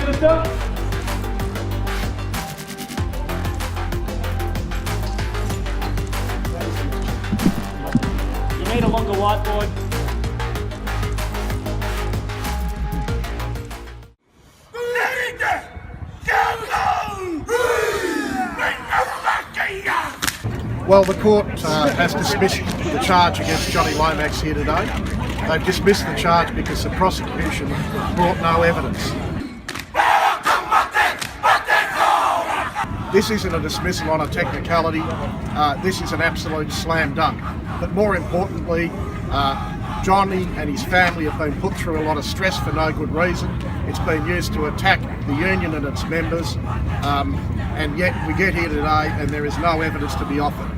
Minister. You need a longer whiteboard. Well, the court has dismissed the charge against Johnny Lomax here today. They've dismissed the charge because the prosecution brought no evidence. This isn't a dismissal on a technicality. This is an absolute slam dunk. But more importantly, Johnny and his family have been put through a lot of stress for no good reason. It's been used to attack the union and its members, and yet we get here today and there is no evidence to be offered.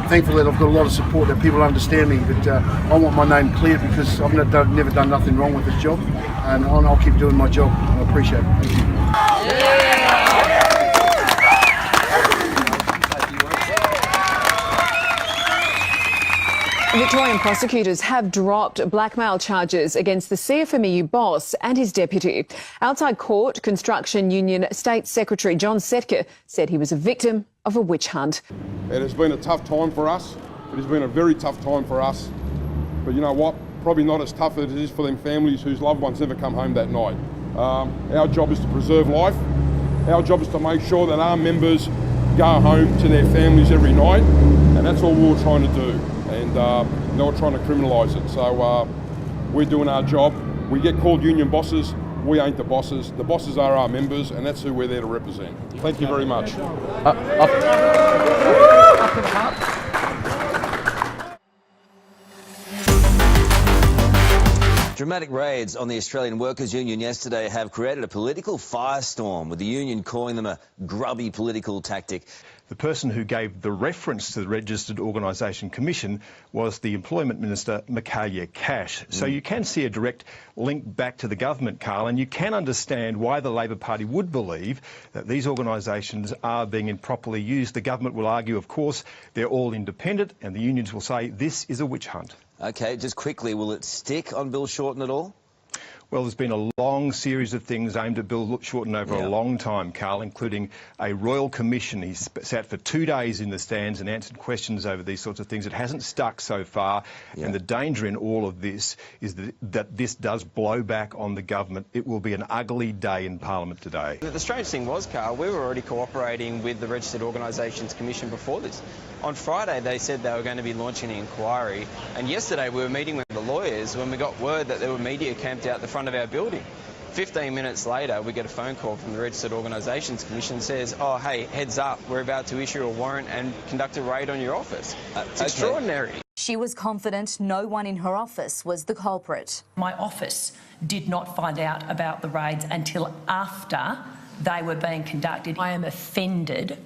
Thankfully, I've got a lot of support that people understand me, but I want my name cleared because I've never done nothing wrong with this job, and I'll keep doing my job. I appreciate it. Thank you. Victorian prosecutors have dropped blackmail charges against the CFMEU boss and his deputy. Outside court, Construction Union State Secretary John Setka said he was a victim of a witch hunt. It has been a tough time for us. It has been a very tough time for us. But you know what? Probably not as tough as it is for them families whose loved ones never come home that night. Our job is to preserve life. Our job is to make sure that our members go home to their families every night, and that's all we're trying to do. And we're trying to criminalise it. So we're doing our job. We get called union bosses. We ain't the bosses. The bosses are our members, and that's who we're there to represent. Thank you very much. Dramatic raids on the Australian Workers' Union yesterday have created a political firestorm, with the union calling them a grubby political tactic. The person who gave the reference to the Registered Organisation Commission was the Employment Minister, Michaelia Cash. So you can see a direct link back to the government, Carl, and you can understand why the Labor Party would believe that these organisations are being improperly used. The government will argue, of course, they're all independent, and the unions will say this is a witch hunt. OK, just quickly, will it stick on Bill Shorten at all? Well, there's been a long series of things aimed at Bill Shorten over a long time, Carl, including a royal commission. He's sat for 2 days in the stands and answered questions over these sorts of things. It hasn't stuck so far, and the danger in all of this is that this does blow back on the government. It will be an ugly day in Parliament today. The strange thing was, Carl, we were already cooperating with the Registered Organisations Commission before this. On Friday, they said they were going to be launching an inquiry, and yesterday we were meeting with the lawyers when we got word that there were media camped out the front of our building. 15 minutes later, we get a phone call from the Registered Organisations Commission that says, oh, hey, heads up, we're about to issue a warrant and conduct a raid on your office. It's extraordinary. She was confident no one in her office was the culprit. My office did not find out about the raids until after they were being conducted. I am offended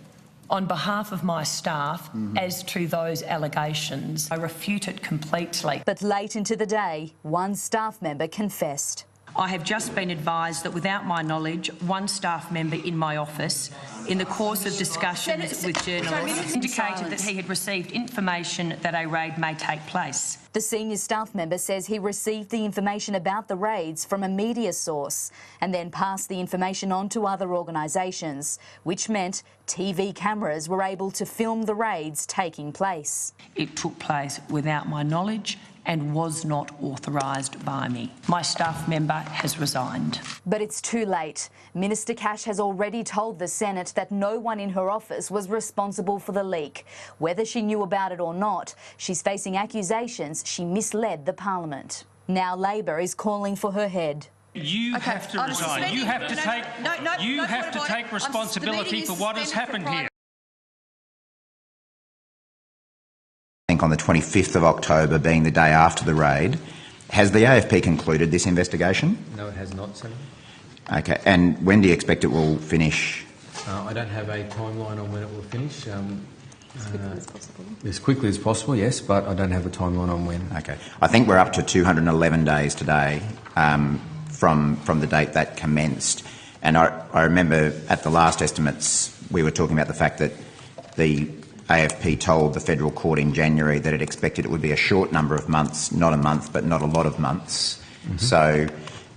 on behalf of my staff as to those allegations. I refute it completely. But late into the day, one staff member confessed. I have just been advised that without my knowledge, one staff member in my office, in the course of discussions with journalists, indicated that he had received information that a raid may take place. The senior staff member says he received the information about the raids from a media source and then passed the information on to other organisations, which meant TV cameras were able to film the raids taking place. It took place without my knowledge and was not authorised by me. My staff member has resigned. But it's too late. Minister Cash has already told the Senate that no one in her office was responsible for the leak. Whether she knew about it or not, she's facing accusations she misled the Parliament. Now Labor is calling for her head. You have to resign. You have to take responsibility for what has happened here. I think on the 25th of October, being the day after the raid. Has the AFP concluded this investigation? No, it has not, Senator. Okay, and when do you expect it will finish? I don't have a timeline on when it will finish. As quickly as possible, yes, but I don't have a timeline on when. Okay. I think we're up to 211 days today from the date that commenced. And I remember at the last estimates we were talking about the fact that the AFP told the federal court in January that it expected it would be a short number of months, not a month, but not a lot of months. So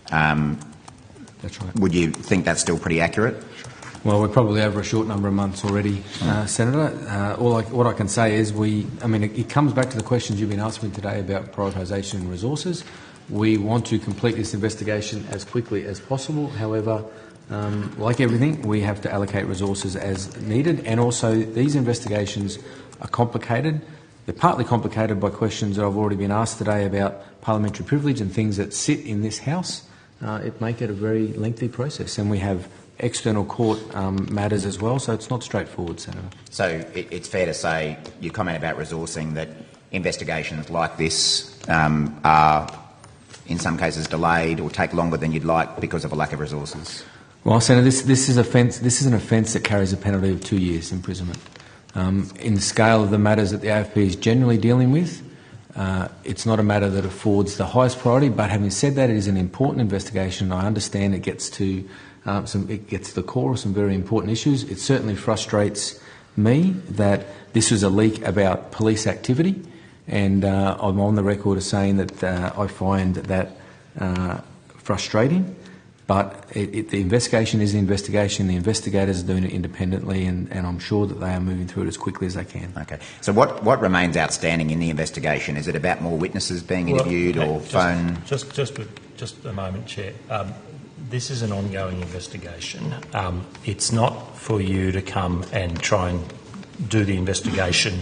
That's right. Would you think that's still pretty accurate? Well, we're probably over a short number of months already, Senator. What I can say is it comes back to the questions you've been asking today about prioritisation and resources. We want to complete this investigation as quickly as possible. However, like everything, we have to allocate resources as needed, and also these investigations are complicated. They're partly complicated by questions that I've already been asked today about parliamentary privilege and things that sit in this House. It make it a very lengthy process, and we have external court matters as well, so it's not straightforward, Senator. So it's fair to say, your comment about resourcing, that investigations like this are in some cases delayed or take longer than you'd like because of a lack of resources? Well, Senator, this is an offence that carries a penalty of 2 years imprisonment. In the scale of the matters that the AFP is generally dealing with, it's not a matter that affords the highest priority, but having said that, it is an important investigation. I understand it gets to the core of some very important issues. It certainly frustrates me that this was a leak about police activity, and I'm on the record as saying that I find that frustrating. But the investigation is the investigation. The investigators are doing it independently, and I'm sure that they are moving through it as quickly as they can. Okay. So what remains outstanding in the investigation? Is it about more witnesses being interviewed or phone? Just a moment, Chair. This is an ongoing investigation. It's not for you to come and try and do the investigation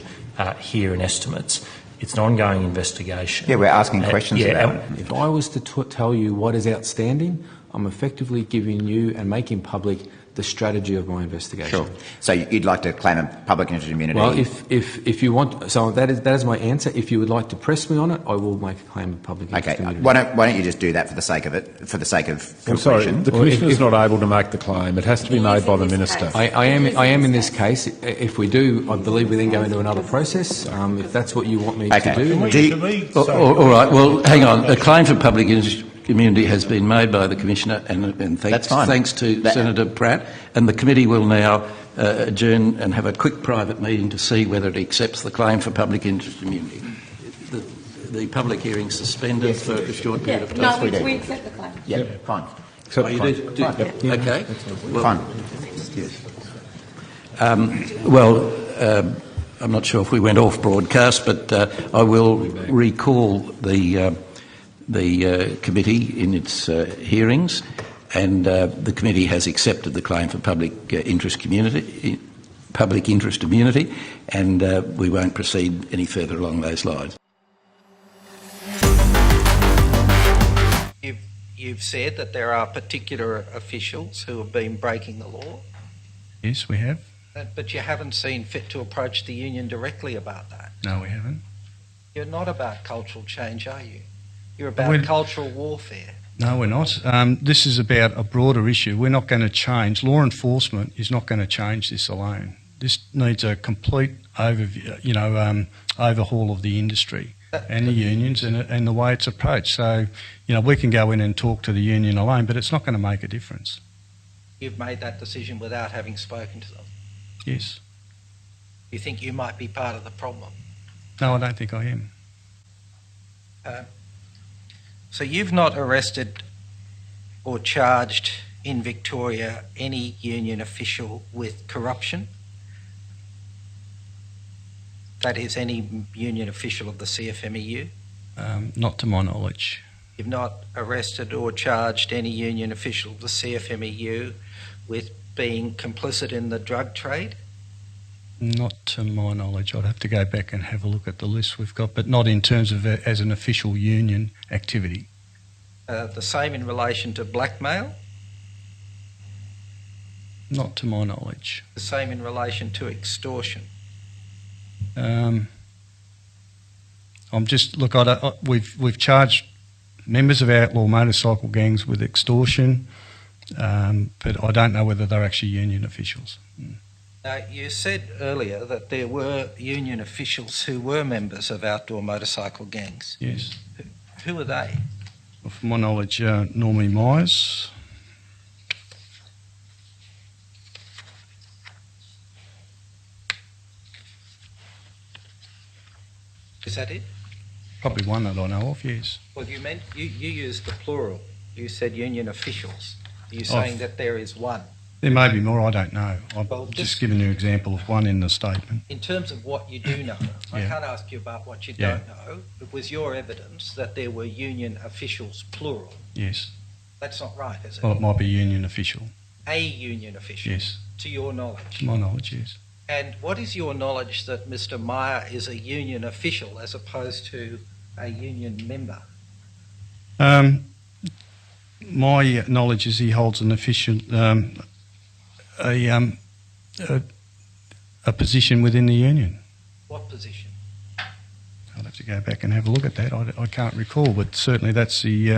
here in estimates. It's an ongoing investigation. Yeah, we're asking questions about it. If I was to tell you what is outstanding, I'm effectively giving you and making public the strategy of my investigation. Sure. So you'd like to claim a public interest immunity? Well, if you want, so that is my answer. If you would like to press me on it, I will make a claim of public interest immunity. Why don't you just do that for the sake of it, for the sake of completion? I'm sorry, the Commissioner's not able to make the claim. It has to be made by the Minister. I am in this case. If we do, I believe we then go into another process. If that's what you want me to do. All right. Well, hang on. A claim for public interest immunity has been made by the Commissioner, and thanks to Senator Pratt, and the committee will now adjourn and have a quick private meeting to see whether it accepts the claim for public interest immunity. The public hearing suspended for a short period of time. No, we accept the claim. Yeah, fine. So you do? Okay. Fine. Yes. I'm not sure if we went off broadcast, but I will recall the committee in its hearings, and the committee has accepted the claim for public interest immunity, and we won't proceed any further along those lines. You've said that there are particular officials who have been breaking the law. Yes, we have. But you haven't seen fit to approach the union directly about that. No, we haven't. You're not about cultural change, are you? You're about cultural warfare. No, we're not. This is about a broader issue. We're not going to change. Law enforcement is not going to change this alone. This needs a complete overview, overhaul of the industry and the unions and the way it's approached. So, we can go in and talk to the union alone, but it's not going to make a difference. You've made that decision without having spoken to them? Yes. You think you might be part of the problem? No, I don't think I am. So you've not arrested or charged in Victoria any union official with corruption? That is, any union official of the CFMEU? Not to my knowledge. You've not arrested or charged any union official of the CFMEU with being complicit in the drug trade? Not to my knowledge. I'd have to go back and have a look at the list we've got, but not in terms of as an official union activity. The same in relation to blackmail? Not to my knowledge. The same in relation to extortion? We've charged members of outlaw motorcycle gangs with extortion, but I don't know whether they're actually union officials. Now, you said earlier that there were union officials who were members of outdoor motorcycle gangs. Yes. Who are they? Well, from my knowledge, Normie Myers. Is that it? Probably one that I know of, yes. Well, you used the plural. You said union officials. Are you saying that there is one? There may be more, I don't know. I've Well, just given you an example of one in the statement. In terms of what you do know, I Yeah. can't ask you about what you Yeah. don't know. It was your evidence that there were union officials, plural. Yes. That's not right, is it? Well, it might be a union official. A union official, Yes. to your knowledge. To my knowledge, yes. And what is your knowledge that Mr. Meyer is a union official as opposed to a union member? My knowledge is he holds an official, a position within the union. What position? I'll have to go back and have a look at that. I can't recall, but certainly that's the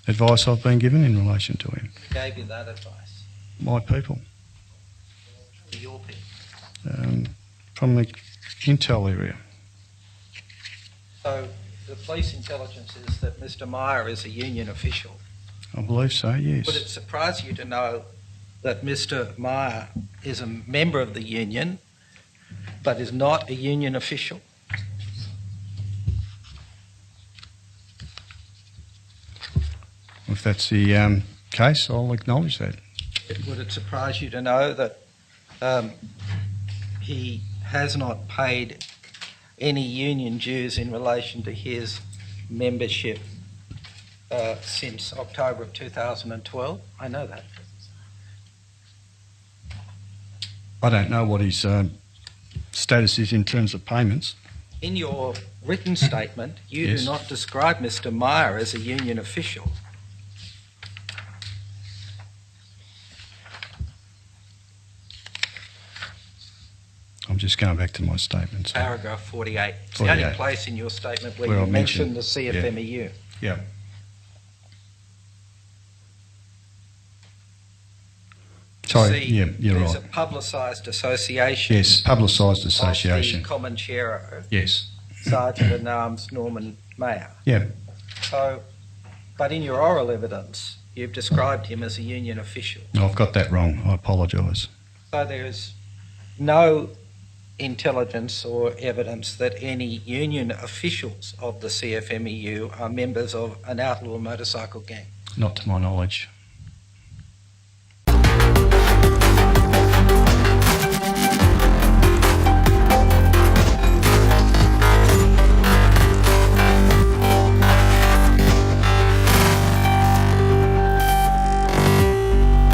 advice I've been given in relation to him. Who gave you that advice? My people, Your people? from the Intel area. So the police intelligence is that Mr. Meyer is a union official. I believe so, yes. Would it surprise you to know that Mr. Meyer is a member of the union but is not a union official? If that's the case, I'll acknowledge that. Would it surprise you to know that he has not paid any union dues in relation to his membership since October of 2012? I know that. I don't know what his status is in terms of payments. In your written statement, you Yes. do not describe Mr. Meyer as a union official. I'm just going back to my statement. So. Paragraph 48. It's the only 48. place in your statement where Where you I mention the mentioned- CFMEU. Yeah. Sorry, See, yeah, you're there's right. a publicised association. Yes, publicised association. Of the Comanchero, Yes. Sergeant at Arms Norman Mayer. Yeah. So, but in your oral evidence, you've described him as a union official. No, I've got that wrong. I apologise. So there is no intelligence or evidence that any union officials of the CFMEU are members of an outlaw motorcycle gang. Not to my knowledge.